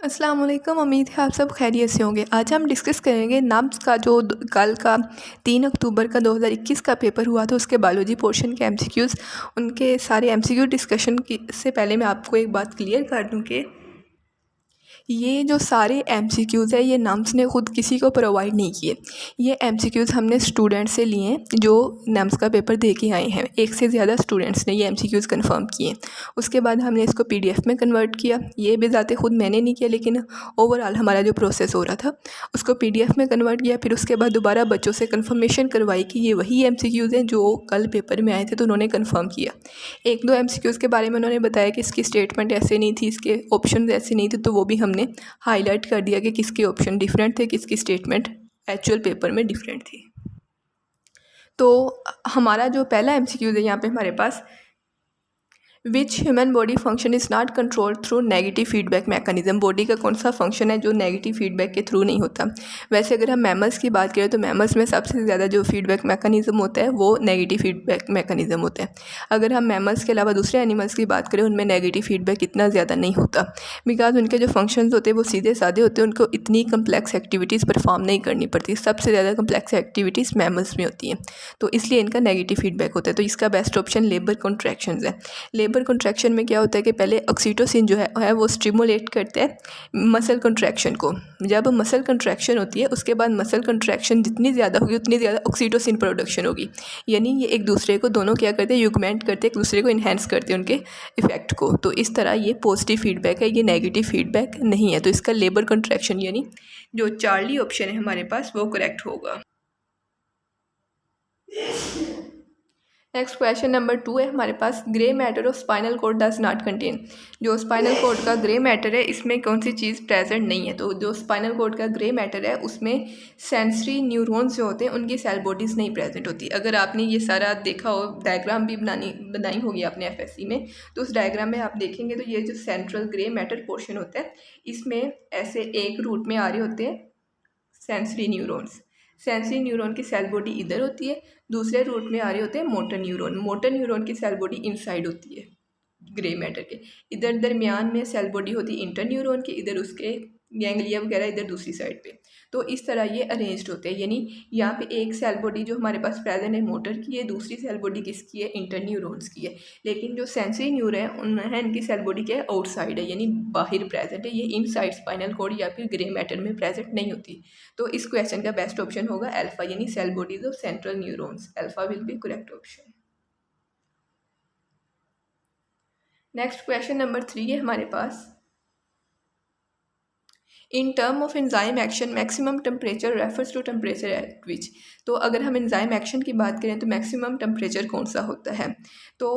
अस्सलाम वालेकुम। उम्मीद है आप सब खैरियत से होंगे। आज हम डिस्कस करेंगे नाम्स का जो कल का 3 अक्टूबर का 2021 का पेपर हुआ था, उसके बायोलॉजी पोर्शन के एमसीक्यूज़। उनके सारे एमसीक्यू डिस्कशन की से पहले मैं आपको एक बात क्लियर कर दूं कि ये जो सारे एमसीक्यूज़ है ये नम्स ने ख़ुद किसी को प्रोवाइड नहीं किए। ये एमसीक्यूज़ हमने स्टूडेंट से लिए हैं जो नम्स का पेपर दे के आए हैं। एक से ज़्यादा स्टूडेंट्स ने ये एमसीक्यूज़ कंफर्म किए। उसके बाद हमने इसको पीडीएफ में कन्वर्ट किया। ये बेज़ाते ख़ुद मैंने नहीं किया, लेकिन ओवरऑल हमारा जो प्रोसेस हो रहा था उसको पीडीएफ में कन्वर्ट किया। फिर उसके बाद दोबारा बच्चों से कन्फर्मेशन करवाई कि ये वही एमसीक्यूज़ हैं जो कल पेपर में आए थे, तो उन्होंने कन्फर्म किया। एक दो एमसीक्यूज़ के बारे में उन्होंने बताया कि इसकी स्टेटमेंट ऐसे नहीं थी, इसके ऑप्शन ऐसे नहीं थे, तो वो भी हमने हाईलाइट कर दिया कि किसके ऑप्शन डिफरेंट थे, किसकी स्टेटमेंट एक्चुअल पेपर में डिफरेंट थी। तो हमारा जो पहला एमसीक्यूज़ है यहाँ पे हमारे पास, which human body function is not control through negative feedback mechanism. Body का कौन सा फंक्शन है जो नेगेटिव फीडबैक के थ्रू नहीं होता। वैसे अगर हम मैमल्स की बात करें तो मैमल्स में सबसे ज़्यादा जो फीडबैक मैकेनिज्म होता है वो नेगेटिव फीडबैक मैकेनिज्म होता है। अगर हम मैमल्स के अलावा दूसरे एनिमल्स की बात करें उनमें नेगेटिव फीडबैक इतना ज़्यादा नहीं होता, बिकॉज उनके जो फंक्शंस होते हैं वो सीधे साधे होते हैं, उनको इतनी कम्प्लेक्स एक्टिविटीज़ परफॉर्म नहीं करनी पड़ती। सबसे ज़्यादा कम्प्लेक्स एक्टिविटीज़ मैमल्स में होती हैं, तो इसलिए इनका नेगेटिव फीडबैक होता है। तो इसका बेस्ट ऑप्शन लेबर कॉन्ट्रैक्शंस है। लेबर कॉन्ट्रैक्शन में क्या होता है कि पहले ऑक्सीटोसिन जो है वो स्टिमुलेट करते हैं मसल कॉन्ट्रैक्शन को। जब मसल कॉन्ट्रैक्शन होती है उसके बाद मसल कॉन्ट्रैक्शन जितनी ज़्यादा होगी उतनी ज़्यादा ऑक्सीटोसिन प्रोडक्शन होगी। यानी ये एक दूसरे को दोनों क्या करते हैं, युगमेंट करते हैं, एक दूसरे को इन्हेंस करते हैं उनके इफेक्ट को। तो इस तरह ये पॉजिटिव फीडबैक है, ये नेगेटिव फीडबैक नहीं है। तो इसका लेबर कॉन्ट्रैक्शन यानी जो चार्ली ऑप्शन है हमारे पास वो करेक्ट होगा। नेक्स्ट क्वेश्चन नंबर 2 है हमारे पास, grey matter of spinal cord does not contain. जो स्पाइनल कॉर्ड का ग्रे मैटर है इसमें कौन सी चीज़ प्रेजेंट नहीं है। तो जो स्पाइनल कॉर्ड का ग्रे मैटर है उसमें सेंसरी न्यूरॉन्स जो होते हैं उनकी सेल बॉडीज़ नहीं प्रेजेंट होती। अगर आपने ये सारा देखा हो, डायग्राम भी बनाई होगी आपने एफएससी में, तो उस डायग्राम में आप देखेंगे तो ये जो सेंट्रल ग्रे मैटर पोर्शन होता है इसमें ऐसे एक रूट में आ रहे होते हैं सेंसरी न्यूरॉन्स। सेंसरी न्यूरॉन की सेल बॉडी इधर होती है, दूसरे रूट में आ रहे होते हैं मोटर न्यूरॉन। मोटर न्यूरॉन की सेल बॉडी इनसाइड होती है ग्रे मैटर के। इधर दरमियान में सेल बॉडी होती है इंटर न्यूरॉन की, इधर उसके गैंग्लिया वगैरह इधर दूसरी साइड पे। तो इस तरह ये अरेंज्ड होते हैं। यानी यहाँ पे एक सेल बॉडी जो हमारे पास प्रेजेंट है मोटर की है, दूसरी सेल बॉडी किसकी है, इंटर न्यूरॉन्स की है। लेकिन जो सेंसरी न्यूर है उनमें इनकी सेल बॉडी क्या है, आउटसाइड है, यानी बाहर प्रेजेंट है। ये इनसाइड स्पाइनल कॉर्ड या फिर ग्रे मैटर में प्रेजेंट नहीं होती। तो इस क्वेश्चन का बेस्ट ऑप्शन होगा अल्फा, यानी cell bodies of central neurons. Alpha will be correct option. Next question number 3 है हमारे पास, in term of enzyme action maximum temperature refers to temperature at which. तो अगर हम एंजाइम एक्शन की बात करें तो मैक्सिमम टेम्परेचर कौन सा होता है। तो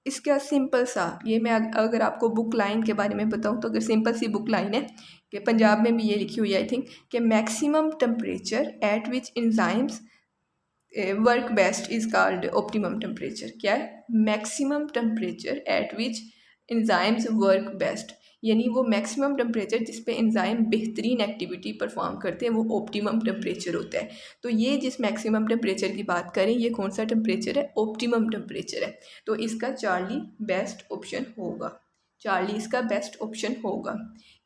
इसका सिंपल सा, ये मैं अगर आपको बुक लाइन के बारे में बताऊँ तो अगर सिंपल सी बुक लाइन है कि पंजाब में भी ये लिखी हुई है आई थिंक, कि maximum temperature at which enzymes work best is called optimum temperature. क्या है, maximum temperature at which enzymes work best, यानी वो मैक्सिमम टेम्परेचर जिस पे एंजाइम बेहतरीन एक्टिविटी परफॉर्म करते हैं वो ऑप्टिमम टेम्परेचर होता है। तो ये जिस मैक्सिमम टेम्परेचर की बात करें ये कौन सा टेम्परेचर है, ऑप्टिमम टेम्परेचर है। तो इसका चार्ली बेस्ट ऑप्शन होगा। चार्ली इसका बेस्ट ऑप्शन होगा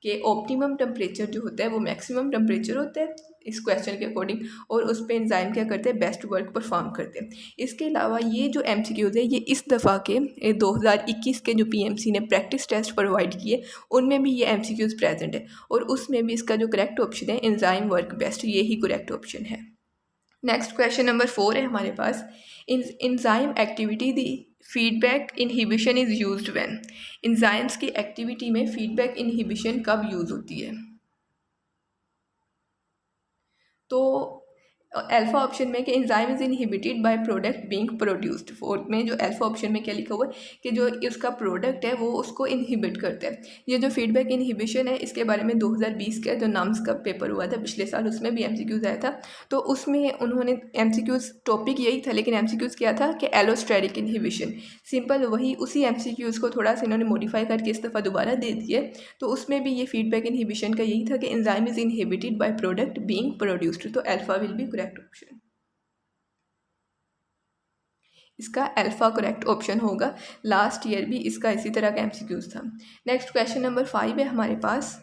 कि ऑप्टिमम टेम्परेचर जो होता है वो मैक्सिमम टेम्परेचर होता है इस क्वेश्चन के अकॉर्डिंग, और उस पर एंजाइम क्या करते हैं, बेस्ट वर्क परफॉर्म करते हैं। इसके अलावा ये जो एमसीक्यूज़ है ये इस दफ़ा के 2021 के जो पीएमसी ने प्रैक्टिस टेस्ट प्रोवाइड किए उनमें भी ये एमसीक्यूज़ प्रेजेंट है, और उसमें भी इसका जो करेक्ट ऑप्शन है एंजाइम वर्क बेस्ट, ये ही करेक्ट ऑप्शन है। नेक्स्ट क्वेश्चन नंबर 4 है हमारे पास, enzyme activity the feedback inhibition is used when. Enzymes की एक्टिविटी में फीडबैक इनहिबिशन कब यूज़ होती है। तो अल्फा ऑप्शन में कि enzyme is inhibited by product being produced. Fourth में जो अल्फा ऑप्शन में क्या लिखा हुआ है कि जो इसका प्रोडक्ट है वो उसको इनहिबिट करता है। ये जो फीडबैक इनहिबिशन है इसके बारे में 2020 का जो नाम्स का पेपर हुआ था पिछले साल उसमें भी एमसीक्यूज़ आया था। तो उसमें उन्होंने एमसीक्यूज़ टॉपिक यही था, लेकिन एमसीक्यूज़ क्या था कि एलोस्टेरिक इनहिबिशन। सिंपल वही उसी एमसीक्यूज़ को थोड़ा सा इन्होंने मॉडिफाई करके इस दफ़ा दोबारा दे दिए। तो उसमें भी ये फीडबैक इनहिबिशन का यही था कि enzyme is inhibited by product being produced. तो alpha will be correct option. इसका अल्फा करेक्ट ऑप्शन होगा। लास्ट ईयर भी इसका इसी तरह का एमसीक्यूज था। नेक्स्ट क्वेश्चन नंबर 5 है हमारे पास,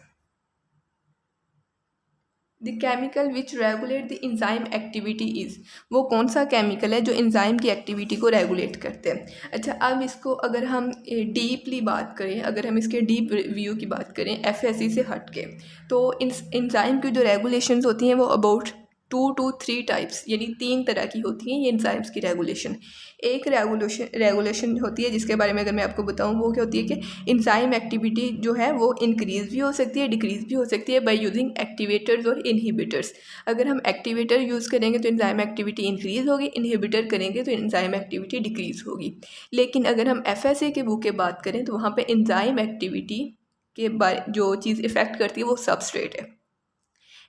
the chemical which regulate the enzyme activity is, वो कौन सा केमिकल है जो इंजाइम की एक्टिविटी को रेगुलेट करते हैं। अच्छा, अब इसको अगर हम डीपली बात करें, अगर हम इसके डीप व्यू की बात करें एफएससी से हट के, तो इंजाइम की जो रेगुलेशंस होती हैं वो अबाउट 2 to 3 टाइप्स, यानी 3 तरह की होती हैं ये इंजाइम्स की रेगुलेशन। एक रेगुलेशन होती है जिसके बारे में अगर मैं आपको बताऊं, वो क्या होती है कि इंजाइम एक्टिविटी जो है वो इंक्रीज़ भी हो सकती है, डिक्रीज़ भी हो सकती है बाय यूजिंग एक्टिवेटर्स और इनहिबिटर्स। अगर हम एक्टिवेटर यूज़ करेंगे तो इंजाइम एक्टिविटी इंक्रीज़ होगी, इनहिबिटर करेंगे तो इंजाइम एक्टिविटी डिक्रीज़ होगी। लेकिन अगर हम एफएसए के बुक के बात करें तो वहाँ पर इंजाइम एक्टिविटी के बारे जो चीज़ इफ़ेक्ट करती है वो सबस्ट्रेट है।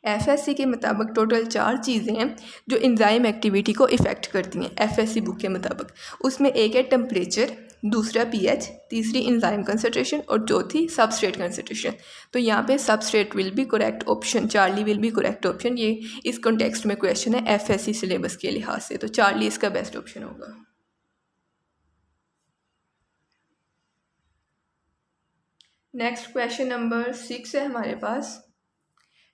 एफएससी के मुताबिक टोटल 4 चीज़ें हैं जो इंजाइम एक्टिविटी को इफ़ेक्ट करती हैं एफएससी बुक के मुताबिक। उसमें एक है टेम्परेचर, दूसरा पीएच, तीसरी इंजाइम कंसंट्रेशन और चौथी सबस्ट्रेट कंसंट्रेशन। तो यहाँ पे substrate will be correct option, Charlie will be correct option. ये इस कॉन्टेक्स्ट में क्वेश्चन है एफएससी सिलेबस के लिहाज से, तो चार्ली इसका बेस्ट ऑप्शन होगा। नेक्स्ट क्वेश्चन नंबर 6 है हमारे पास।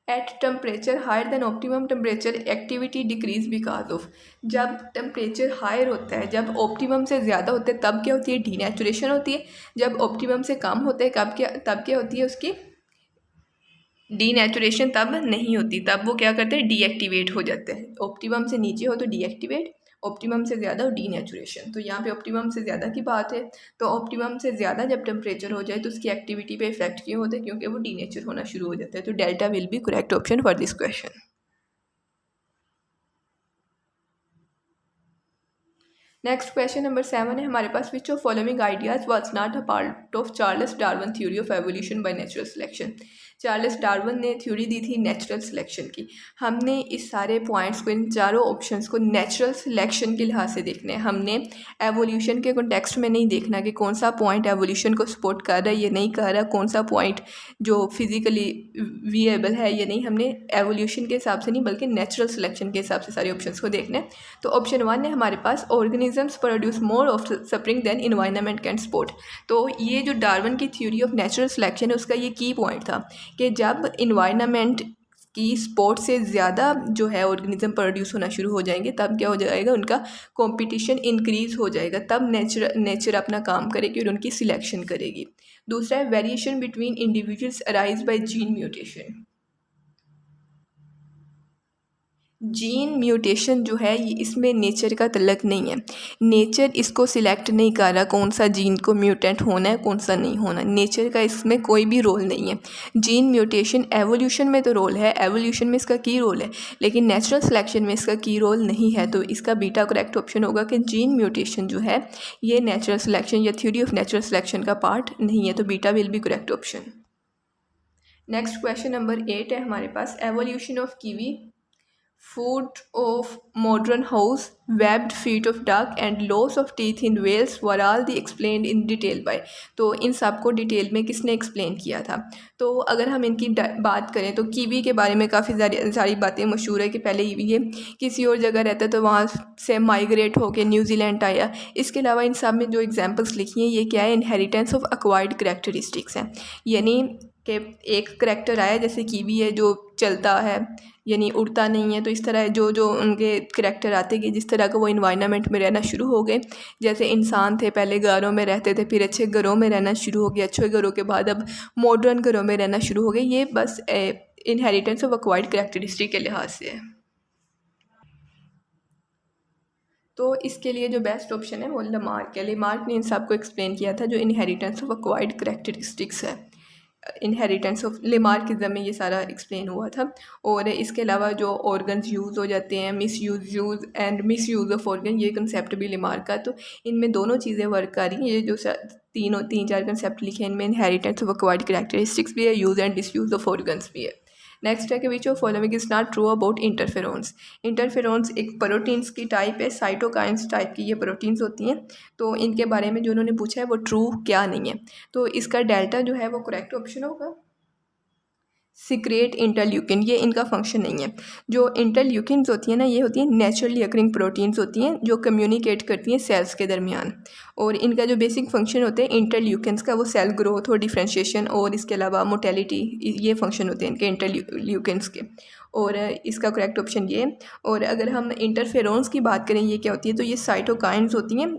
At temperature higher than optimum temperature activity decrease because of. जब टेम्परेचर हायर होता है, जब ऑप्टिमम से ज़्यादा होता है तब क्या होती है, डीनेचुरेशन होती है। जब ऑप्टिमम से कम होता है तब क्या होती है उसकी डीनेचुरेशन, तब नहीं होती, तब वो क्या करते हैं डीएक्टिवेट हो जाते हैं। ऑप्टिमम से नीचे हो तो डीएक्टिवेट, ऑप्टिमम से ज़्यादा हो डीनेचुरेशन। तो यहाँ पे ऑप्टिमम से ज़्यादा की बात है, तो ऑप्टिमम से ज़्यादा जब टेम्परेचर हो जाए तो उसकी एक्टिविटी पे इफेक्ट क्यों होता है, क्योंकि वो डीनेचर होना शुरू हो जाता है। तो delta will be correct option for this question. Next question number 7 है हमारे पास। Which of following ideas was not a part of Charles Darwin theory of evolution by natural selection. Charles Darwin ने थ्योरी दी थी natural selection की। हमने इस सारे पॉइंट्स को, इन चारों ऑप्शंस को नेचुरल सिलेक्शन के लिहाज से देखने हैं। हमने एवोल्यूशन के कॉन्टेक्स्ट में नहीं देखना कि कौन सा पॉइंट एवोल्यूशन को सपोर्ट कर रहा है, ये नहीं कर रहा, कौन सा पॉइंट जो फिजिकली विएबल है ये नहीं। हमने एवोल्यूशन के हिसाब से नहीं बल्कि नेचुरल सिलेक्शन के हिसाब से सारे ऑप्शंस को देखना है। तो ऑप्शन 1 है हमारे पास, organisms produce more offspring than environment can support. तो ये जो डार्विन की थ्योरी ऑफ नेचुरल सिलेक्शन है उसका ये की पॉइंट था कि जब इन्वायरमेंट की सपोर्ट से ज़्यादा जो है ऑर्गेनिज्म प्रोड्यूस होना शुरू हो जाएंगे तब क्या हो जाएगा, उनका कंपटीशन इंक्रीज़ हो जाएगा, तब नेचर अपना काम करेगी और उनकी सिलेक्शन करेगी। दूसरा है variation between individuals arise by gene mutation. Gene mutation जो है ये इसमें नेचर का तल्लक नहीं है। नेचर इसको सिलेक्ट नहीं कर रहा कौन सा जीन को म्यूटेंट होना है कौन सा नहीं होना। नेचर का इसमें कोई भी रोल नहीं है। जीन म्यूटेशन एवोल्यूशन में तो रोल है, एवोल्यूशन में इसका की रोल है, लेकिन नेचुरल सिलेक्शन में इसका की रोल नहीं है। तो इसका बीटा करेक्ट ऑप्शन होगा कि जीन म्यूटेशन जो है ये नेचुरल सिलेक्शन या थ्योरी ऑफ नेचुरल सिलेक्शन का पार्ट नहीं है। तो beta will be correct option. Next question number 8 है हमारे पास। Evolution of kiwi, foot of modern house, webbed feet of duck and loss of teeth in whales were all the explained in detail by। तो इन सब को detail में किसने explain किया था। तो अगर हम इनकी बात करें तो कीवी के बारे में काफ़ी सारी बातें मशहूर है कि पहले ये किसी और जगह रहता तो वहाँ से माइग्रेट होकर न्यूजीलैंड आया। इसके अलावा इन सब में जो एग्जांपल्स लिखी हैं ये क्या है, इनहेरिटेंस ऑफ एक्वायर्ड करैक्टरिस्टिक्स हैं। यानी कि एक करैक्टर आया जैसे कीवी है जो चलता है यानी उड़ता नहीं है, तो इस तरह जो जो उनके करैक्टर आते गए, जिस तरह का वो इन्वायरमेंट में रहना शुरू हो गए। जैसे इंसान थे पहले घरों में रहते थे, फिर अच्छे घरों में रहना शुरू हो गया, अच्छे घरों के बाद अब मॉडर्न घरों में रहना शुरू हो गए। ये बस इनहेरिटेंस ऑफ एक्वायर्ड करैक्टरिस्टिक के लिहाज से है। तो इसके लिए जो बेस्ट ऑप्शन है वो लेमार्क है। लेमार्क ने इन सब को एक्सप्लेन किया था जो इनहेरिटेंस ऑफ एक्वायर्ड करैक्टरिस्टिक्स है। इनहेरिटेंस ऑफ लेमार्किज्म में ये सारा एक्सप्लेन हुआ था। और इसके अलावा जो ऑर्गन्स यूज़ हो जाते हैं, use and miss use of organ, ये कंसेप्ट भी लेमार्क का। तो इनमें दोनों चीज़ें वर्क कर रही हैं। ये जो तीन चार कंसेप्ट लिखे हैं इनमें इनहेरिटेंस ऑफ एक्वायर्ड करैक्टरिस्टिक्स भी है, use and disuse of organs भी है। नेक्स्ट है कि विच of following is not true about interferons. Interferons एक प्रोटीन्स की टाइप है, साइटोकाइन्स टाइप की ये प्रोटीन्स होती हैं। तो इनके बारे में जो उन्होंने पूछा है वो ट्रू क्या नहीं है। तो इसका डेल्टा जो है वो करेक्ट ऑप्शन होगा। सिक्रेट इंटरल्यूकिन, ये इनका फंक्शन नहीं है। जो इंटरल्यूकिन्स होती हैं ना, ये होती हैं नेचुरली अकरिंग प्रोटीन्स होती हैं जो कम्युनिकेट करती हैं सेल्स के दरमियान, और इनका जो बेसिक फंक्शन होते हैं इंटरल्यूकिन्स का वो सेल ग्रोथ और डिफ्रेंशिएशन और इसके अलावा मोटेलिटी, ये फंक्शन होते हैं इनके इंटरल्यूकिन्स के। और इसका करेक्ट ऑप्शन ये है। और अगर हम इंटरफेरोन्स की बात करें, ये क्या होती है, तो ये साइटोकाइन्स होती हैं,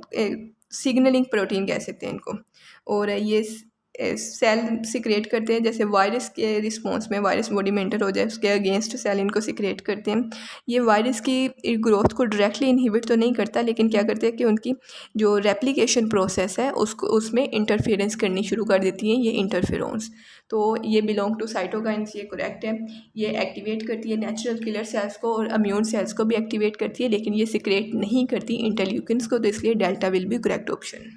सिग्नलिंग प्रोटीन कह सकते हैं इनको। और ये सेल सिक्रेट करते हैं, जैसे वायरस के रिस्पॉन्स में वायरस बॉडी में एंटर हो जाए उसके अगेंस्ट सेल इनको सिक्रेट करते हैं। ये वायरस की ग्रोथ को डायरेक्टली इनहिबिट तो नहीं करता, लेकिन क्या करते हैं कि उनकी जो रेप्लिकेशन प्रोसेस है उसको उसमें इंटरफेरेंस करनी शुरू कर देती हैं ये इंटरफेरोन्स। तो ये बिलोंग टू साइटोकाइन्स, ये करेक्ट है। ये एक्टिवेट करती है नेचुरल किलर सेल्स को और इम्यून सेल्स को भी एक्टिवेट करती है, लेकिन ये सिक्रेट नहीं करती इंटरल्यूकिन्स को, तो इसलिए delta will be correct option.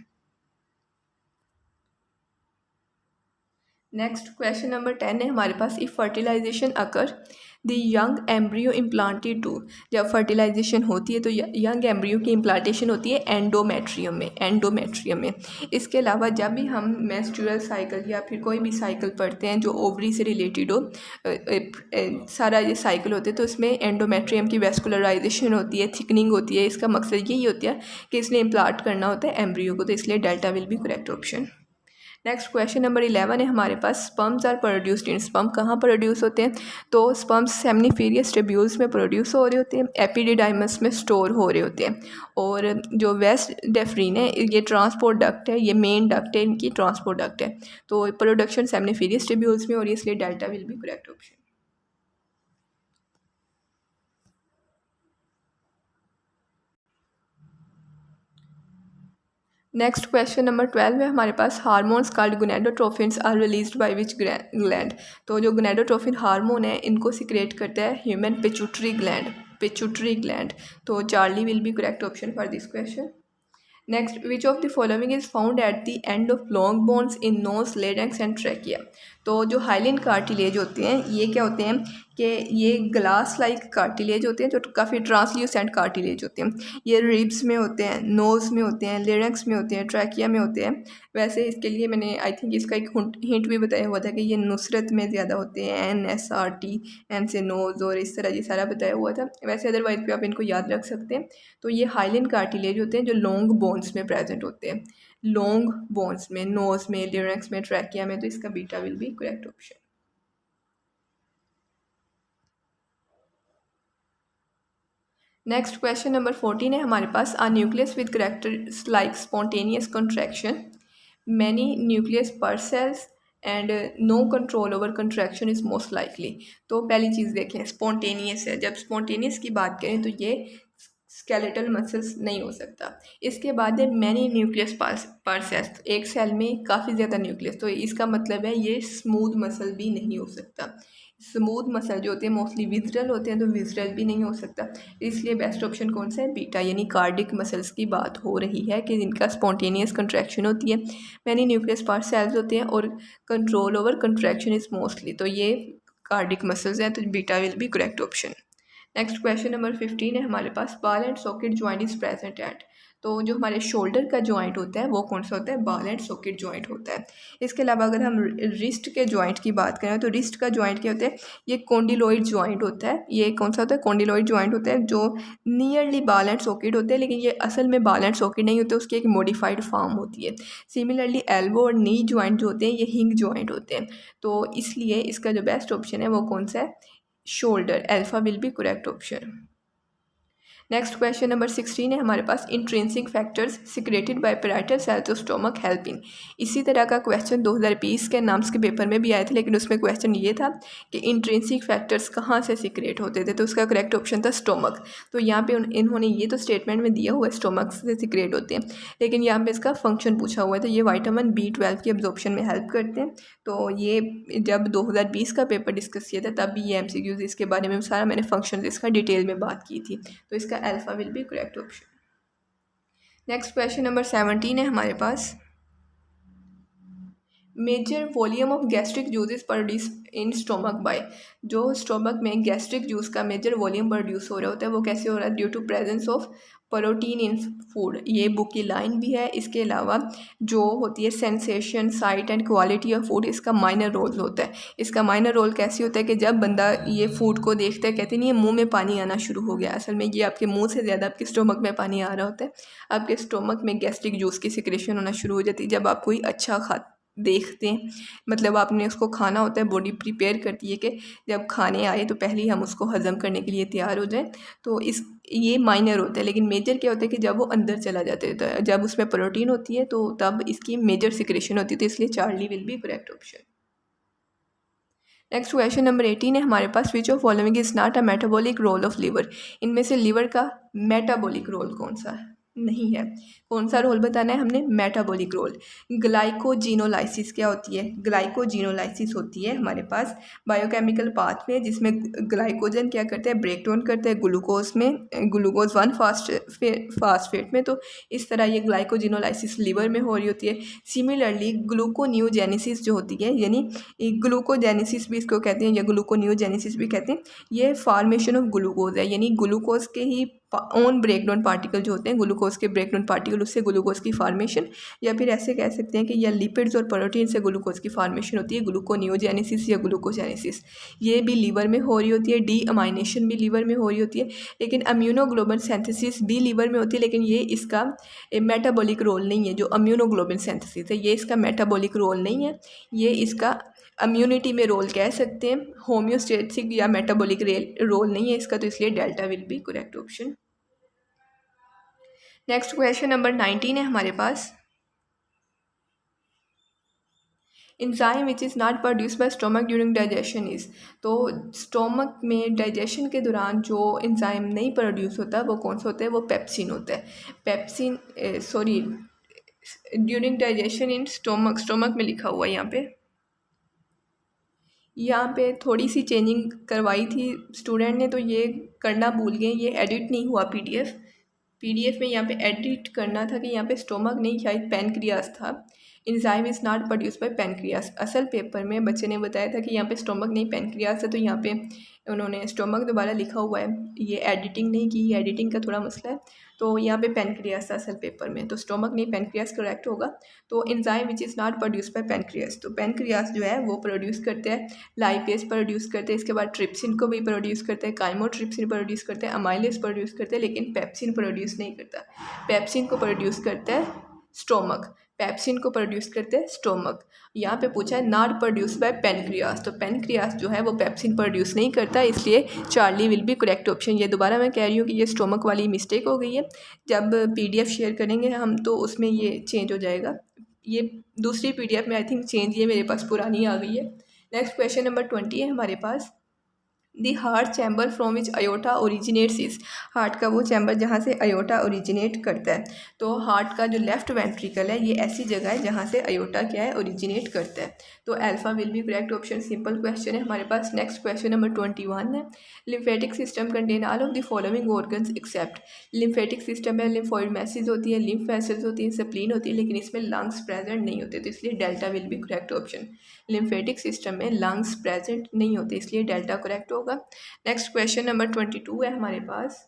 Next question number 10 है हमारे पास, if fertilization occur the young embryo implanted to, जब फर्टिलाइजेशन होती है तो यंग एम्ब्रियो की इम्प्लांटेशन होती है एंडोमेट्रियम में। इसके अलावा जब भी हम मेंस्ट्रुअल साइकिल या फिर कोई भी साइकिल पढ़ते हैं जो ओवरी से रिलेटेड हो, सारा ये साइकिल होते हैं, तो इसमें एंडोमेट्रियम की वेस्कुलराइजेशन होती है, थिकनिंग होती है। इसका मकसद यही होता है कि इसने इम्प्लांट करना होता है एम्ब्रियो को, तो इसलिए delta will be correct option. Next question number 11 है हमारे पास, sperms are produced in, sperm कहाँ प्रोड्यूस होते हैं, तो स्पर्म्स सेमनीफेरियस ट्यूब्यूल्स में प्रोड्यूस हो रहे होते हैं, एपिडिडाइमस में स्टोर हो रहे होते हैं। और जो वेस्ट डेफ्रीन है ये ट्रांसपोर्ट डक्ट है, ये मेन डक्ट है, इनकी ट्रांसपोर्ट डक्ट है। तो प्रोडक्शन सेमनीफेरियस ट्यूब्यूल्स में, और इसलिए delta will be correct option. Next question number 12 है हमारे पास, hormones called gonadotrophins are released by which gland, तो जो गोनेडोट्रोफिन हार्मोन है इनको सिक्रेट करता है ह्यूमन पिट्यूटरी ग्लैंड। तो Charlie will be correct option for this question. Next, which of the following is found at the end of long bones in nose, larynx and trachea, तो जो hyaline cartilage होते हैं ये क्या होते हैं कि ये ग्लास लाइक कार्टिलेज होते हैं जो काफ़ी ट्रांसल्यूसेंट कार्टिलेज होते हैं। ये रिब्स में होते हैं, नोज़ में होते हैं, लेरिंक्स में होते हैं, ट्रैकिया में होते हैं। वैसे इसके लिए मैंने आई थिंक इसका एक हिंट भी बताया हुआ था कि ये नुसरत में ज़्यादा होते हैं, NSRT, एन से नोज़, और इस तरह ये सारा बताया हुआ था। वैसे अदरवाइज भी आप इनको याद रख सकते हैं। तो ये हाइलिन कार्टिलेज होते हैं जो लॉन्ग बोन्स में प्रेजेंट होते हैं, लॉन्ग बोन्स में, नोज में, लिरिक्स में, ट्रैकिया में, तो इसका beta will be correct option. Next question number 14 है हमारे पास, a nucleus with characters like spontaneous contraction, many nucleus per cells and no control over contraction is most likely. तो पहली चीज़ देखें, स्पॉन्टेनियस है, जब स्पॉन्टेनियस की बात करें तो ये स्केलेटल मसल्स नहीं हो सकता। इसके बाद है मैनी न्यूक्लियस पर सेल्स, एक सेल में काफ़ी ज़्यादा न्यूक्लियस, तो इसका मतलब है ये स्मूथ मसल भी नहीं हो सकता। स्मूथ मसल जो होते हैं मोस्टली विजरल होते हैं, तो विजरल भी नहीं हो सकता। इसलिए बेस्ट ऑप्शन कौन सा है, बीटा, यानी कार्डिक मसल्स की बात हो रही है कि जिनका स्पॉन्टेनियस कंट्रैक्शन होती है, मैनी न्यूक्लियस पार्ट सेल्स होते हैं, और control over contraction is mostly, तो ये कार्डिक मसल्स हैं, तो beta will be correct option. Next question number 15 है हमारे पास, ball and socket joint is present at, तो जो हमारे शोल्डर का जॉइंट होता है वो कौन सा होता है, बॉल एंड सॉकेट जॉइंट होता है। इसके अलावा अगर हम रिस्ट के जॉइंट की बात करें तो रिस्ट का जॉइंट क्या होता है, ये कॉन्डिलॉइड जॉइंट होता है। ये कौन सा होता है, कॉन्डिलॉइड जॉइंट होता है जो नियरली बॉल एंड सॉकेट होते हैं, लेकिन ये असल में बॉल एंड सॉकेट नहीं होते, उसकी एक मॉडिफाइड फॉर्म होती है। सिमिलरली एल्बो और नी जॉइंट जो होते हैं ये हिंग जॉइंट होते हैं, तो इसलिए इसका जो बेस्ट ऑप्शन है वो कौन सा है, shoulder, alpha will be correct option. Next question number 16 है हमारे पास, intrinsic factors secreted by parietal cells of stomach help in, इसी तरह का क्वेश्चन 2020 के नाम्स के पेपर में भी आए थे, लेकिन उसमें क्वेश्चन ये था कि इंट्रिंसिक फैक्टर्स कहाँ से सिक्रेट होते थे, तो उसका करेक्ट ऑप्शन था स्टोमक। तो यहाँ पे इन्होंने ये तो स्टेटमेंट में दिया हुआ है स्टोमक से सिक्रेट होते हैं, लेकिन यहाँ पे इसका फंक्शन पूछा हुआ है, तो ये विटामिन B12 की एब्जॉर्प्शन में हेल्प करते हैं। तो ये जब 2020 का पेपर डिस्कस किया था तब भी ये MCQs इसके बारे में सारा मैंने फंक्शन इसका डिटेल में बात की थी, तो इसका alpha will be correct option. Next question number 17 है हमारे पास, major volume of gastric juice is produce in stomach by, जो स्टोमक में गैस्ट्रिक जूस का मेजर वॉल्यूम प्रोड्यूस हो रहा होता है वो कैसे हो रहा है, due to presence of protein in food, ये बुक की लाइन भी है। इसके अलावा जो होती है sensation, sight and quality of food, इसका माइनर रोल होता है। इसका माइनर रोल कैसे होता है कि जब बंदा ये फूड को देखता है, कहते नहीं है मुंह में पानी आना शुरू हो गया, असल में ये आपके मुंह से ज़्यादा आपके स्टोमक में पानी आ रहा होता है। आपके स्टोमक में गैस्ट्रिक जूस की सिक्रेशन होना शुरू हो जाती है जब आप कोई अच्छा देखते हैं। मतलब आपने उसको खाना होता है, बॉडी प्रिपेयर करती है कि जब खाने आए तो पहले ही हम उसको हज़म करने के लिए तैयार हो जाएं। तो इस ये माइनर होता है, लेकिन मेजर क्या होता है कि जब वो अंदर चला जाता है, तो जब उसमें प्रोटीन होती है तो तब इसकी मेजर सिक्रेशन होती है। तो इसलिए Charlie will be correct option. Next question number 18 है हमारे पास, which of following is not a metabolic role of liver. इनमें से लिवर का मेटाबॉलिक रोल कौन सा है? नहीं है। कौन सा रोल बताना है हमने? Metabolic role. ग्लाइकोजिनोलाइसिस क्या होती है? ग्लाइकोजिनोलाइसिस होती है हमारे पास बायोकेमिकल पाथवे जिसमें ग्लाइकोजन क्या करते हैं? ब्रेक डाउन करते हैं ग्लूकोज में, ग्लूकोज 1 फास्फेट में। तो इस तरह ये ग्लाइकोजिनोलाइसिस लिवर में हो रही होती है। सिमिलरली ग्लूकोन्यूजेनेसिस जो होती है, यानी ग्लूकोजेनेसिस भी इसको कहते हैं या ग्लूकोन्यूजेनेसिस भी कहते हैं, ये फॉर्मेशन ऑफ ग्लूकोज है, यानी ग्लूकोज के ही ओन ब्रेकडाउन पार्टिकल जो होते हैं, ग्लूकोज के ब्रेकडाउन पार्टिकल, उससे ग्लूकोज की फार्मेशन, या फिर ऐसे कह सकते हैं कि या लिपिड्स और प्रोटीन से ग्लूकोज की फार्मेशन होती है, ग्लूकोनियोजेनेसिस या ग्लूकोजेनेसिस। ये भी लीवर में हो रही होती है। डी अमाइनेशन भी लीवर में हो रही होती है। लेकिन अम्यूनोग्लोबुलिन सिंथेसिस भी लीवर में होती है, लेकिन ये इसका मेटाबॉलिक रोल नहीं है। जो अम्यूनोग्लोबुलिन सिंथेसिस है ये इसका मेटाबॉलिक रोल नहीं है, ये इसका इम्यूनिटी में रोल कह सकते हैं। होम्योस्टेटिक या मेटाबॉलिक रोल नहीं है इसका, तो इसलिए delta will be correct option. Next question number 19 है हमारे पास, enzyme which is not produce by stomach during digestion is. तो स्टोमक में डाइजेशन के दौरान जो इंजाइम नहीं प्रोड्यूस होता वो कौन सा होता है? वो पेप्सिन होता है। Pepsin sorry during digestion in stomach, stomach में लिखा हुआ है यहाँ पे थोड़ी सी चेंजिंग करवाई थी स्टूडेंट ने, तो ये करना भूल गए, ये एडिट नहीं हुआ पीडीएफ में। यहाँ पे एडिट करना था कि यहाँ पे स्टोमक नहीं, शायद पैनक्रियास था। Enzyme is not produce bye pancreas. असल पेपर में बच्चे ने बताया था कि यहाँ पे स्टोमक नहीं पैनक्रियास है, तो यहाँ पे उन्होंने स्टोमक दोबारा लिखा हुआ है। ये एडिटिंग नहीं की, ये एडिटिंग का थोड़ा मसला है। तो यहाँ पे पैनक्रियास था असल पेपर में, तो स्टोमक नहीं पैनक्रियास करेक्ट होगा। तो enzyme which is not produce bye pancreas, तो पैनक्रियास जो है वो प्रोड्यूस करते हैं, लाइपेज प्रोड्यूस करते हैं, इसके बाद ट्रिप्सिन को भी प्रोड्यूस करते हैं, काइमोट्रिप्सिन प्रोड्यूस करते हैं, अमाइलेज प्रोड्यूस करते हैं, लेकिन पेप्सिन प्रोड्यूस नहीं करता। पेप्सिन को प्रोड्यूस करता है स्टोमक, पेप्सिन को प्रोड्यूस करते हैं स्टोमक। यहाँ पे पूछा है नॉट प्रोड्यूस बाय पेनक्रियास, तो पेनक्रियास जो है वो पेप्सिन प्रोड्यूस नहीं करता, इसलिए Charlie will be correct option. ये दोबारा मैं कह रही हूँ कि ये स्टोमक वाली मिस्टेक हो गई है। जब पीडीएफ शेयर करेंगे हम तो उसमें ये चेंज हो जाएगा। ये दूसरी पीडीएफ में आई थिंक चेंज, ये मेरे पास पुरानी आ गई है। नेक्स्ट क्वेश्चन नंबर 20 है हमारे पास, the heart chamber from which aorta originates is. Heart का वो चैम्बर जहाँ से अयोटा ओरिजिनेट करता है। तो हार्ट का जो लेफ्ट वेंट्रिकल है ये ऐसी जगह है जहाँ से अयोटा क्या है? ओरिजिनेट करता है। तो alpha will be correct option. Simple question है हमारे पास। नेक्स्ट क्वेश्चन नंबर 21 है, lymphatic system contain all of the following organs except. Lymphatic system में लिम्फोइड मैसेज होती है, लिम्फ वेसल्स होती है, स्प्लीन होती है, लेकिन इसमें लंग्स प्रेजेंट नहीं होते, तो इसलिए delta will be correct option. Lymphatic system में लंग्स प्रेजेंट नहीं होते, इसलिए डेल्टा करेक्ट होगा। नेक्स्ट क्वेश्चन नंबर 22 है हमारे पास,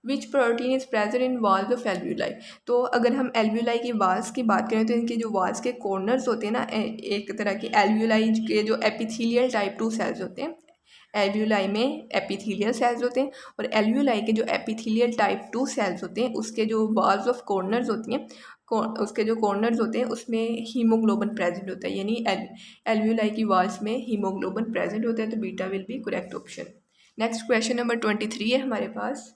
which protein is present in walls of alveoli. तो अगर हम एल्व्यूलाई की वाल्स की बात करें तो इनके जो वाल्स के कॉर्नर्स होते हैं ना, एक तरह के एल्व्यूलाई के जो एपिथेलियल टाइप 2 सेल्स होते हैं, एल्व्यूलाई में एपिथेलियल सेल्स होते हैं, और एल्व्यूलाई के जो एपिथेलियल टाइप 2 सेल्स होते हैं उसके जो वाल्स ऑफ कॉर्नर्स होती हैं, उसके जो कॉर्नर्स होते हैं उसमें हीमोग्लोबिन प्रेजेंट होता है, यानी एल्व्यूलाई की वाल्स में हीमोग्लोबिन प्रेजेंट होता है, तो beta will be correct option. Next question number 23 है हमारे पास,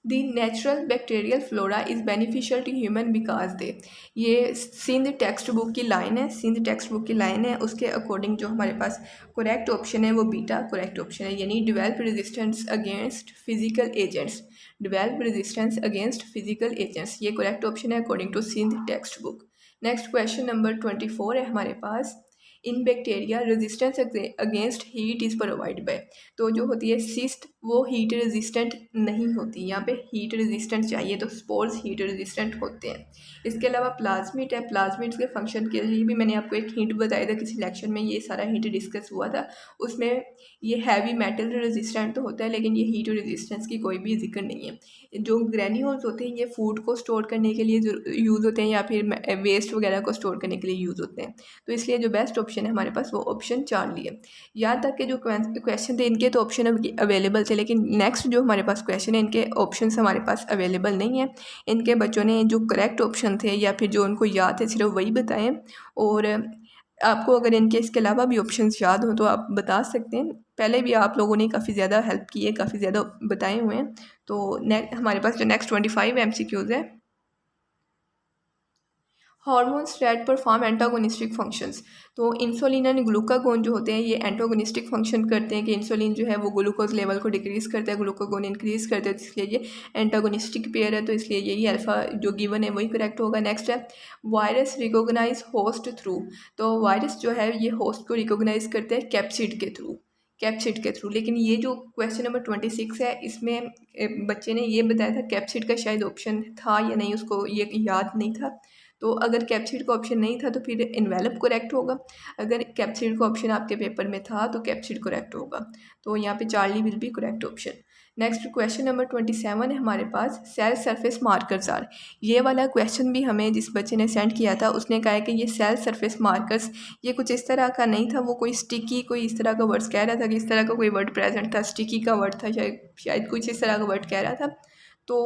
the natural bacterial flora is beneficial to human because they. ये सिंध टेक्स्ट बुक की लाइन है, सिंध टेक्स्ट बुक की लाइन है, उसके अकॉर्डिंग जो हमारे पास करेक्ट ऑप्शन है वो बीटा करेक्ट ऑप्शन है, यानी develop resistance against physical agents, develop resistance against physical agents, ये करेक्ट ऑप्शन है according to Sindh text book. Next question number 24 है हमारे पास, in bacteria resistance against heat is provide by. तो जो होती है सिस्ट वो हीट रेजिस्टेंट नहीं होती, यहाँ पे हीट रेजिस्टेंट चाहिए, तो स्पोर्स हीट रेजिस्टेंट होते हैं। इसके अलावा प्लाज्मिड है, प्लाज्मिड के फंक्शन के लिए भी मैंने आपको एक हिंट बताया था किसी लेक्चर में, ये सारा हिंट डिस्कस हुआ था उसमें। ये हैवी मेटल रेजिस्टेंट तो होता है लेकिन ये हीट रेजिस्टेंस की कोई भी जिक्र नहीं है। जो ग्रैन्यूल्स होते हैं ये फूड को स्टोर करने के लिए यूज़ होते हैं या फिर वेस्ट वगैरह को स्टोर करने के लिए यूज़ होते हैं। तो इसलिए जो बेस्ट ऑप्शन है हमारे पास वो ऑप्शन चार्ली है। यहाँ तक के जो क्वेश्चन थे इनके तो ऑप्शन अवेलेबल थे, लेकिन नेक्स्ट जो हमारे पास क्वेश्चन है इनके ऑप्शन हमारे पास अवेलेबल नहीं है। इनके बच्चों ने जो करेक्ट ऑप्शन थे या फिर जो उनको याद थे सिर्फ वही बताएं, और आपको अगर इनके इसके अलावा भी ऑप्शंस याद हो तो आप बता सकते हैं। पहले भी आप लोगों ने काफ़ी ज़्यादा हेल्प की है, काफ़ी ज़्यादा बताए हुए हैं। तो हमारे पास जो नेक्स्ट 25 MCQs है। Hormones that perform antagonistic functions. तो इंसुलिन एंड ग्लूकागोन जो होते हैं ये एंटागोनिस्टिक फंक्शन करते हैं कि इंसुलिन जो है वो ग्लूकोज लेवल को डिक्रीज़ करता है, ग्लूकागोन इंक्रीज़ करता है, तो इसलिए ये एंटागोनिस्टिक पेयर है, तो इसलिए यही अल्फ़ा जो गिवन है वही करेक्ट होगा। नेक्स्ट है वायरस रिकोगनाइज होस्ट थ्रू। तो वायरस जो है ये होस्ट को रिकोगनाइज करते हैं कैप्सिड के थ्रू, कैप्सिड के थ्रू। लेकिन ये जो क्वेश्चन नंबर 26 है इसमें बच्चे ने ये बताया था कैप्सिड का शायद ऑप्शन था या नहीं, उसको ये याद नहीं था। तो अगर कैप्सिड का ऑप्शन नहीं था तो फिर इन्वेलप करेक्ट होगा, अगर कैप्सिड का ऑप्शन आपके पेपर में था तो कैप्सिड करेक्ट होगा। तो यहाँ पे Charlie will be correct option. Next question number 27 है हमारे पास, सेल सरफेस मार्कर्स आर। ये वाला क्वेश्चन भी हमें जिस बच्चे ने सेंड किया था उसने कहा है कि ये सेल सरफेस मार्कर्स ये कुछ इस तरह का नहीं था, वो कोई स्टिकी कोई इस तरह का वर्ड्स कह रहा था कि इस तरह का कोई वर्ड प्रेजेंट था, स्टिकी का वर्ड था शायद कुछ इस तरह का वर्ड कह रहा था। तो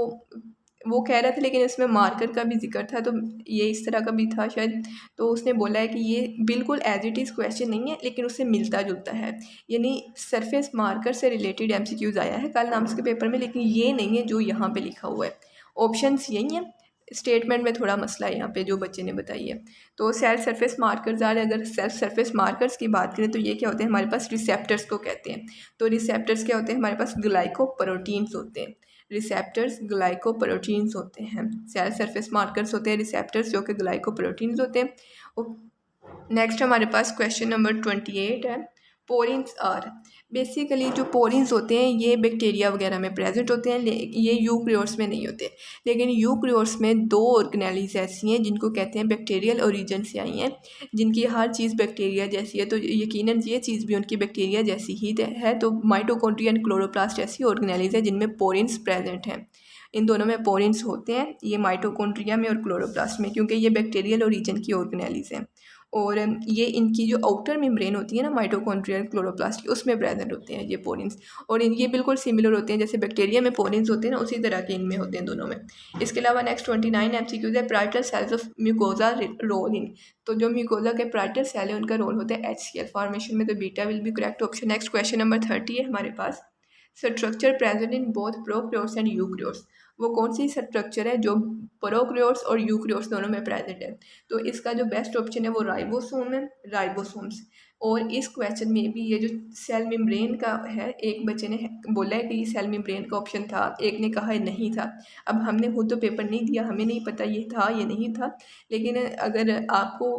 वो कह रहा था लेकिन इसमें मार्कर का भी जिक्र था, तो ये इस तरह का भी था शायद। तो उसने बोला है कि ये बिल्कुल एज इट इज़ क्वेश्चन नहीं है लेकिन उससे मिलता जुलता है, यानी सरफेस मार्कर से रिलेटेड MCQs आया है कल नाम्स के पेपर में, लेकिन ये नहीं है जो यहाँ पे लिखा हुआ है। ऑप्शंस यही हैं, स्टेटमेंट में थोड़ा मसला है यहाँ पे जो बच्चे ने बताई है। तो सेल सरफेस मार्कर्स आ रहे, अगर सेल सरफेस मार्कर्स की बात करें तो ये क्या होते हैं हमारे पास, रिसेप्टर्स को कहते हैं। तो रिसेप्टर्स क्या होते हैं हमारे पास, ग्लाइकोप्रोटीन्स होते हैं। रिसेप्टर्स ग्लाइकोप्रोटीन्स होते हैं, सेल सरफेस मार्कर्स होते हैं रिसेप्टर्स जो कि ग्लाइकोप्रोटीन्स होते हैं। नेक्स्ट हमारे पास क्वेश्चन नंबर 28 है, पोरिन्स आर। बेसिकली जो पोरिन्स होते हैं ये बैक्टीरिया वगैरह में प्रेजेंट होते हैं, ये यूक्रियोट्स में नहीं होते। लेकिन यूक्रियोट्स में दो ऑर्गेनेलिज ऐसी हैं जिनको कहते हैं बैक्टीरियल ओरिजिन से आई हैं, जिनकी हर चीज़ बैक्टीरिया जैसी है, तो यकीनन ये चीज़ भी उनकी बैक्टीरिया जैसी ही है। तो माइटोकॉन्ड्रिया एंड क्लोरोप्लास्ट ऐसी ऑर्गेनेलिज है जिनमें पोरिन्स प्रेजेंट हैं। इन दोनों में पोरिन्स होते हैं, ये माइटोकॉन्ड्रिया में और क्लोरोप्लास्ट में, क्योंकि ये बैक्टीरियल ओरिजिन की ऑर्गेनेलिज हैं। और ये इनकी जो आउटर मेम्ब्रेन होती है ना माइटोकॉन्ड्रिया क्लोरोप्लास्ट की, उसमें प्रेजेंट होते हैं ये पोरिन्स। और ये बिल्कुल सिमिलर होते हैं जैसे बैक्टीरिया में पोरिन्स होते हैं ना, उसी तरह के इनमें होते हैं दोनों में। इसके अलावा नेक्स्ट 29 MCQs है, parietal cells of mucosa role in. तो जो म्यूकोजा के प्राइटर सेल है उनका रोल होता है HCl फॉर्मेशन में, तो beta will be correct option. Next question number 30 है हमारे पास, structure present in both prokaryotes and eukaryotes. वो कौन सी स्ट्रक्चर है जो प्रोकैरियोट्स और यूकैरियोट्स दोनों में प्रेजेंट है। तो इसका जो बेस्ट ऑप्शन है वो राइबोसोम है, राइबोसोम्स। और इस क्वेश्चन में भी ये जो सेल मेम्ब्रेन का है, एक बच्चे ने बोला है कि ये सेल मेम्ब्रेन का ऑप्शन था, एक ने कहा है नहीं था। अब हमने खुद तो पेपर नहीं दिया, हमें नहीं पता ये था या नहीं था, लेकिन अगर आपको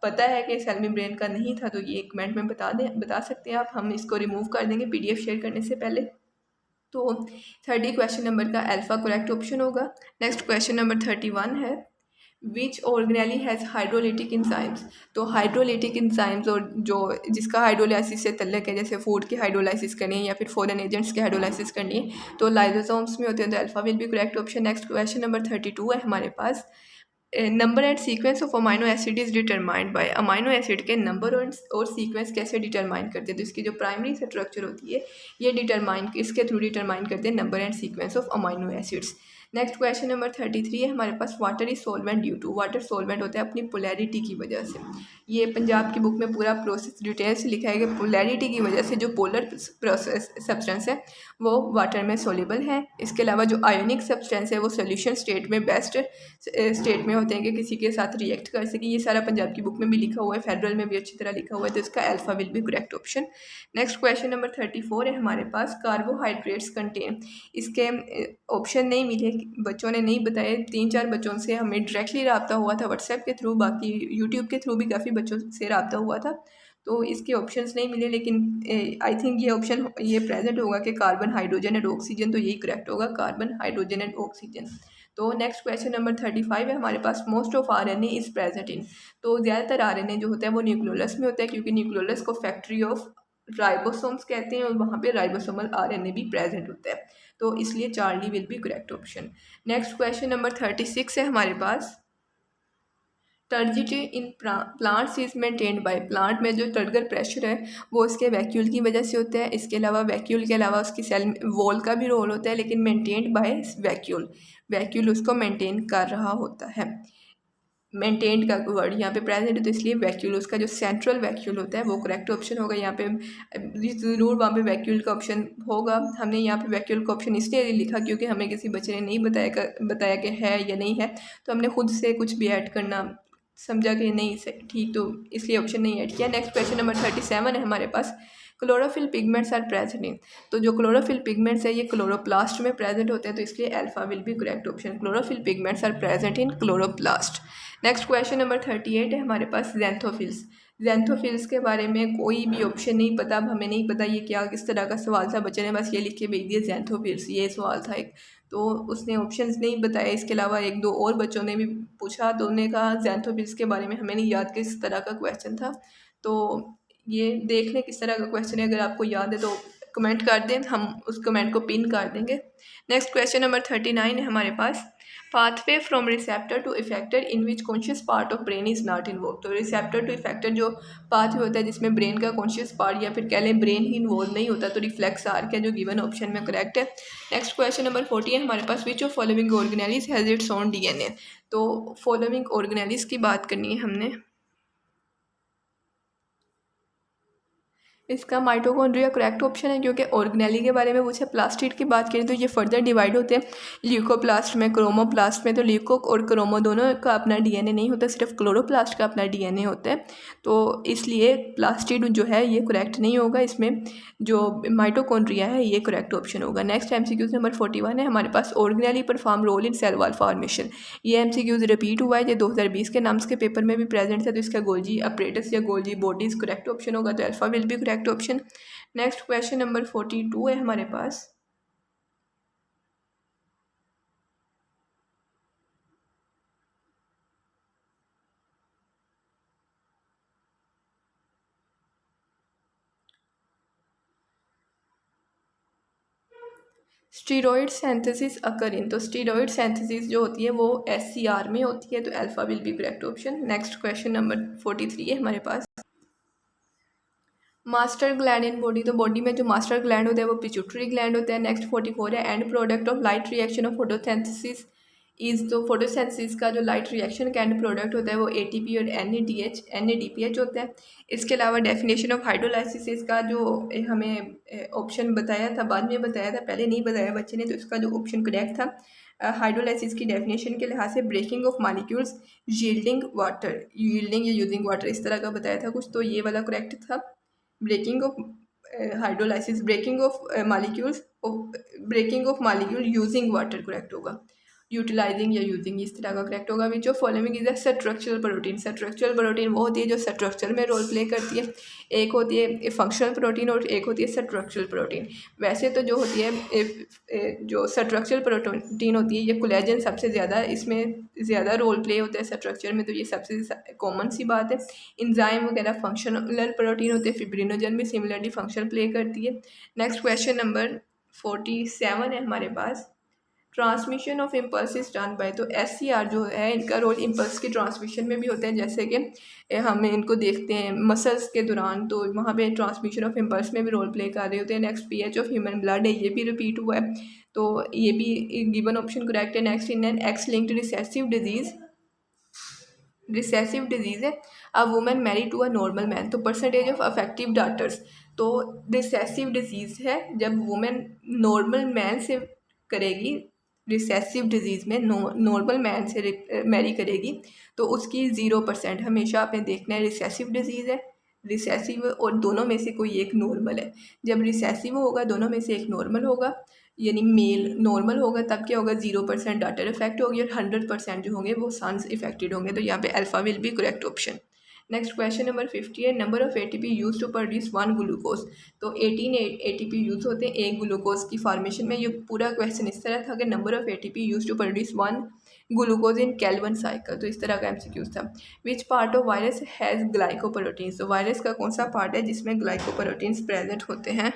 पता है कि सेल मेम्ब्रेन का नहीं था तो ये कमेंट में बता सकते हैं आप, हम इसको रिमूव कर देंगे PDF शेयर करने से पहले। तो 30 क्वेश्चन नंबर का अल्फ़ा करेक्ट ऑप्शन होगा। नेक्स्ट क्वेश्चन नंबर 31 है, विच ऑर्गेनेली हैज़ हाइड्रोलिटिक इंजाइम्स। तो हाइड्रोलिटिक इंजाइम्स और जो जिसका हाइड्रोलाइसिस से तल्लक है, जैसे फूड की हाइड्रोलाइसिस करनी है या फिर फॉरेन एजेंट्स की हाइड्रोलाइसिस करनी है, तो लाइसोसोम्स में होते हैं, तो alpha will be correct option. Next question number 32 है हमारे पास, number and sequence of amino acid is determined by. Amino acid के नंबर और सीक्वेंस कैसे डिटरमाइन करते हैं, तो इसकी जो प्राइमरी स्ट्रक्चर होती है ये इसके थ्रू डिटरमाइन करते हैं number and sequence of amino acids. Next question number 33 है हमारे पास, water is solvent due to. Water solvent होता है अपनी पोलैरिटी की वजह से। ये पंजाब की बुक में पूरा प्रोसेस डिटेल से लिखा है कि पोलैरिटी की वजह से जो पोलर प्रोसेस सब्सटेंस है वो वाटर में सोल्यूबल है। इसके अलावा जो आयोनिक सब्सटेंस है वो सोल्यूशन स्टेट में बेस्ट स्टेट में होते हैं कि किसी के साथ रिएक्ट कर सके। ये सारा पंजाब की बुक में भी लिखा हुआ है, फेडरल में भी अच्छी तरह लिखा हुआ है, तो इसका alpha will be correct option. Next question number 34 है हमारे पास, कार्बोहाइड्रेट्स कंटेन। इसके ऑप्शन नहीं मिले, बच्चों ने नहीं बताए। 3-4 बच्चों से हमें डायरेक्टली रब्ता हुआ था व्हाट्सएप के थ्रू, बाकी यूट्यूब के थ्रू भी काफ़ी बच्चों से रब्ता हुआ था, तो इसके ऑप्शंस नहीं मिले, लेकिन आई थिंक ये ऑप्शन ये प्रेजेंट होगा कि कार्बन, हाइड्रोजन एंड ऑक्सीजन, तो यही करेक्ट होगा, कार्बन, हाइड्रोजन एंड ऑक्सीजन। तो नेक्स्ट क्वेश्चन नंबर 35 है हमारे पास, most of RNA is present in. तो ज़्यादातर RNA जो होता है वो न्यूक्लियोलस में होता है, क्योंकि न्यूक्लियोलस को फैक्ट्री ऑफ राइबोसोम्स कहते हैं और वहाँ पे राइबोसोमल RNA भी प्रेजेंट होता है, तो इसलिए Charlie will be correct option. Next question number 36 है हमारे पास, turgidity in plants is maintained by, plant में जो टर्गर प्रेशर है वो इसके वैक्यूल की वजह से होता है। इसके अलावा वैक्यूल के अलावा उसकी सेल वॉल का भी रोल होता है, लेकिन मेंटेन्ड बाय वैक्यूल, वैक्यूल उसको मेंटेन कर रहा होता है। मेंटेन्ड का वर्ड यहाँ पे प्रेजेंट है, तो इसलिए वैक्यूल, उसका जो सेंट्रल वैक्यूल होता है वो करेक्ट ऑप्शन होगा। यहाँ पे ज़रूर वहाँ पे वैक्यूल का ऑप्शन होगा। हमने यहाँ पे वैक्यूल का ऑप्शन इसलिए लिखा क्योंकि हमें किसी बच्चे ने नहीं बताया कि है या नहीं है, तो हमने खुद से कुछ भी ऐड करना समझा कि नहीं ठीक, तो इसलिए ऑप्शन नहीं ऐड किया। नेक्स्ट क्वेश्चन नंबर 37 है हमारे पास, chlorophyll pigments are present in. तो जो क्लोरोफिल पिगमेंट्स है ये क्लोरोप्लास्ट में प्रेजेंट होते हैं, तो इसलिए alpha will be correct option, chlorophyll pigments are present in chloroplast. Next question number 38 है हमारे पास, ज़ैंथोफिल्स। ज़ैंथोफिल्स के बारे में कोई भी ऑप्शन नहीं पता, अब हमें नहीं पता ये क्या किस तरह का सवाल था, बच्चे ने बस ये लिख के भेज दिया ज़ैंथोफिल्स, ये सवाल था एक, तो उसने ऑप्शंस नहीं बताया। इसके अलावा एक दो और बच्चों ने भी पूछा, तो उन्होंने कहा ज़ैंथोफिल्स के बारे में हमें नहीं याद किस तरह का क्वेश्चन था, तो ये देख लें किस तरह का क्वेश्चन है, अगर आपको याद है तो कमेंट कर दें, हम उस कमेंट को पिन कर देंगे। नेक्स्ट क्वेश्चन नंबर 39 है हमारे पास, pathway from receptor to effector in which conscious part of brain is not involve. तो रिसेप्टर टू इफेक्टर जो पाथवे होता है जिसमें ब्रेन का कॉन्शियस पार्ट या फिर कह लें ब्रेन ही इन्वॉल्व नहीं होता, तो रिफ्लेक्स आर्क है जो गिवन ऑप्शन में करेक्ट है। नेक्स्ट क्वेश्चन नंबर 40 है हमारे पास, which of following organelles has its own DNA। तो फॉलोइंग ऑर्गेनेलिस की बात करनी है हमने, इसका माइटोकॉन्ड्रिया करेक्ट ऑप्शन है, क्योंकि ऑर्गेनेली के बारे में पूछे। प्लास्टिड की बात करें तो ये फर्दर डिवाइड होते हैं ल्यूकोप्लास्ट में, क्रोमोप्लास्ट में। तो ल्यूको और क्रोमो दोनों का अपना DNA नहीं होता, सिर्फ क्लोरोप्लास्ट का अपना DNA होता है, तो इसलिए प्लास्टिड जो है ये करेक्ट नहीं होगा, इसमें जो माइटोकॉन्ड्रिया है ये करेक्ट ऑप्शन होगा। नेक्स्ट MCQ नंबर 41 है हमारे पास, organelle perform role in cell wall formation. ये MCQ रिपीट हुआ है, ये 2020 के नाम्स के पेपर में भी प्रेजेंट है, तो इसका गोल्जी अपरेटस या गोल्जी बॉडीज करेक्ट ऑप्शन होगा, तो अल्फा विल भी correct option. Next question number 42 है हमारे पास, स्टीरॉयड सिंथेसिस अकर इन। तो स्टीरॉयड सिंथेसिस जो होती है वो SCR में होती है, तो alpha will be correct option. Next question number 43 है हमारे पास, मास्टर ग्लैंड इन बॉडी। तो बॉडी में जो मास्टर ग्लैंड होता है वो पिट्यूटरी ग्लैंड होता है। नेक्स्ट 44 है, and product of light reaction of photosynthesis is. तो फोटोसिंथेसिस का जो लाइट रिएक्शन का एंड प्रोडक्ट होता है वो ATP और NADPH होता है। इसके अलावा डेफिनेशन ऑफ हाइड्रोलाइसिस का जो हमें ऑप्शन बताया था, बाद में बताया था, पहले नहीं बताया बच्चे ने, तो इसका जो ऑप्शन करेक्ट था हाइड्रोलाइसिस की डेफिनेशन के लिहाज से, breaking of molecules, yielding water, yielding या यूजिंग वाटर इस तरह का बताया था कुछ, तो ये वाला करेक्ट था। Breaking of hydrolysis, breaking of molecules, breaking of molecule using water correct होगा, यूटिलाइजिंग या यूजिंग इस तरह का करेक्ट होगा। Which of following is a structural protein. Structural protein वो होती है जो स्ट्रक्चर में रोल प्ले करती है, एक होती है फंक्शनल प्रोटीन और एक होती है स्ट्रक्चरल प्रोटीन। वैसे तो जो होती है जो स्ट्रक्चरल प्रोटीन होती है ये कोलेजन सबसे ज़्यादा इसमें ज़्यादा रोल प्ले होता है स्ट्रक्चर में, तो ये सबसे कॉमन सी बात है। इंजाइम वगैरह फंक्शनल प्रोटीन होते हैं, फिब्रिनोजन भी सिमिलरली फंक्शन प्ले करती है। नेक्स्ट क्वेश्चन नंबर 47 है हमारे पास, transmission of impulse is done by. तो SCR जो है इनका रोल इम्पल्स की ट्रांसमिशन में भी होता है, जैसे कि हम इनको देखते हैं मसल्स के दौरान, तो वहाँ पे ट्रांसमिशन ऑफ इम्पल्स में भी रोल प्ले कर रहे होते हैं। Next pH of human blood है, ये भी रिपीट हुआ है, तो ये भी गिवन ऑप्शन करेक्ट है। Next in an X linked recessive disease है a woman marry to a normal man. तो परसेंटेज ऑफ अफेक्टिव डाटर्स, तो रिसेसिव डिजीज़ है जब वुमेन नॉर्मल मैन से करेगी, रिसेसिव डिजीज़ में नॉर्मल मैन से मैरी करेगी तो उसकी 0%। हमेशा आपने देखना है रिसेसिव डिजीज़ है, रिसेसिव और दोनों में से कोई एक नॉर्मल है। जब रिसेसिव होगा दोनों में से एक नॉर्मल होगा, यानी मेल नॉर्मल होगा, तब क्या होगा 0% डाटर इफेक्ट होगी और 100% जो होंगे वो सन्स इफेक्टेड होंगे, तो यहाँ पे alpha will be correct option. Next question number 50 है, number of ATP use to produce 1 glucose. तो 18 ATP यूज़ होते हैं एक ग्लूकोज की फॉर्मेशन में। ये पूरा क्वेश्चन इस तरह था कि number of ATP use to produce 1 glucose in Calvin cycle. तो इस तरह का MCQ था। Which part of virus has glycoproteins. तो वायरस का कौन सा पार्ट है जिसमें ग्लाइकोप्रोटीन्स प्रेजेंट होते हैं।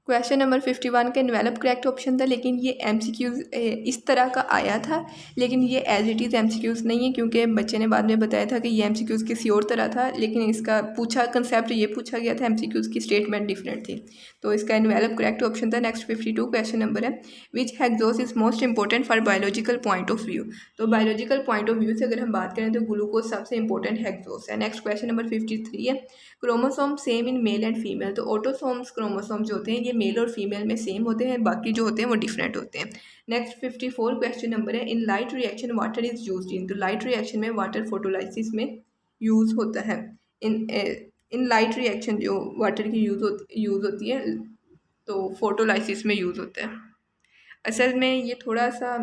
क्वेश्चन नंबर 51 का इन्वेलप करेक्ट ऑप्शन था, लेकिन ये MCQs इस तरह का आया था, लेकिन ये एज इट इज़ MCQs नहीं है, क्योंकि बच्चे ने बाद में बताया था कि ये MCQs किसी और तरह था, लेकिन इसका पूछा कंसेप्ट ये पूछा गया था, MCQs की स्टेटमेंट डिफरेंट थी। तो इसका इन्वेलप करेक्ट ऑप्शन था। नेक्स्ट 52 क्वेश्चन नंबर है, which hexose is most important for biological point of view. तो बायोलॉजिकल पॉइंट ऑफ व्यू से अगर हम बात करें तो ग्लूकोज सबसे इंपॉर्टेंट हेक्सोस है। नेक्स्ट क्वेश्चन नंबर 53 है, chromosome same in male and female. तो ऑटोसोम्स क्रोमोसोम जो होते हैं ये मेल और फीमेल में सेम होते हैं, बाकी जो होते हैं वो डिफरेंट होते हैं। नेक्स्ट 54 क्वेश्चन नंबर है, in light reaction water is used in. तो लाइट रिएक्शन में वाटर फोटोलाइसिस में यूज़ होता है। इन लाइट रिएक्शन जो वाटर की यूज़ होती है तो फोटोलाइसिस में यूज़ होता है। असल में ये थोड़ा सा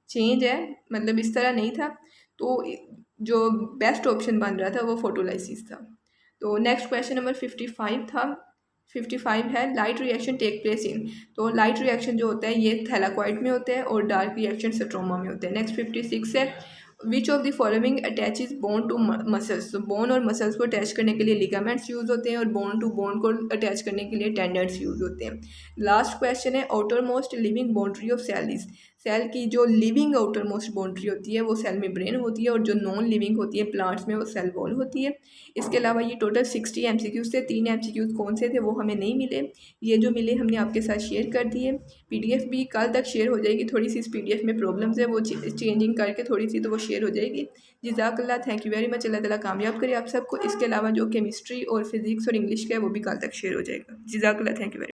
चेंज है, मतलब इस तरह नहीं था। तो जो बेस्ट ऑप्शन बन रहा था वो फोटोलाइसिस था। तो नेक्स्ट क्वेश्चन नंबर 55 था। 55 है, light reaction take place in. तो लाइट रिएक्शन जो होता है ये थैलाकॉइड में होते हैं और डार्क रिएक्शन स्ट्रोमा में होते हैं। नेक्स्ट 56 है, which of the following attaches bone to muscles. तो बोन और मसल्स को अटैच करने के लिए लिगामेंट्स यूज़ होते हैं और बोन टू बोन को अटैच करने के लिए टेंडन्स यूज़ होते हैं। लास्ट क्वेश्चन है, outermost living boundary of cell is. Cell की जो लिविंग आउटर मोस्ट बाउंड्री होती है वो सेल मेम्ब्रेन होती है, और जो नॉन लिविंग होती है प्लांट्स में वो सेल वॉल होती है। इसके अलावा ये टोटल 60 MCQs थे। 3 MCQs कौन से थे वो हमें नहीं मिले, ये जो मिले हमने आपके साथ शेयर कर दिए। PDF भी कल तक शेयर हो जाएगी। थोड़ी सी इस PDF में प्रॉब्लम्स है, वो चेंजिंग करके थोड़ी सी तो वो शेयर हो जाएगी। जज़ाकल्लाह, थैंक यू वेरी मच। अल्लाह ताला कामयाब करे आप सबको। इसके अलावा जो केमिस्ट्री और फिजिक्स और इंग्लिश का है वो भी कल तक शेयर हो जाएगा। जज़ाकल्लाह, थैंक यू वेरी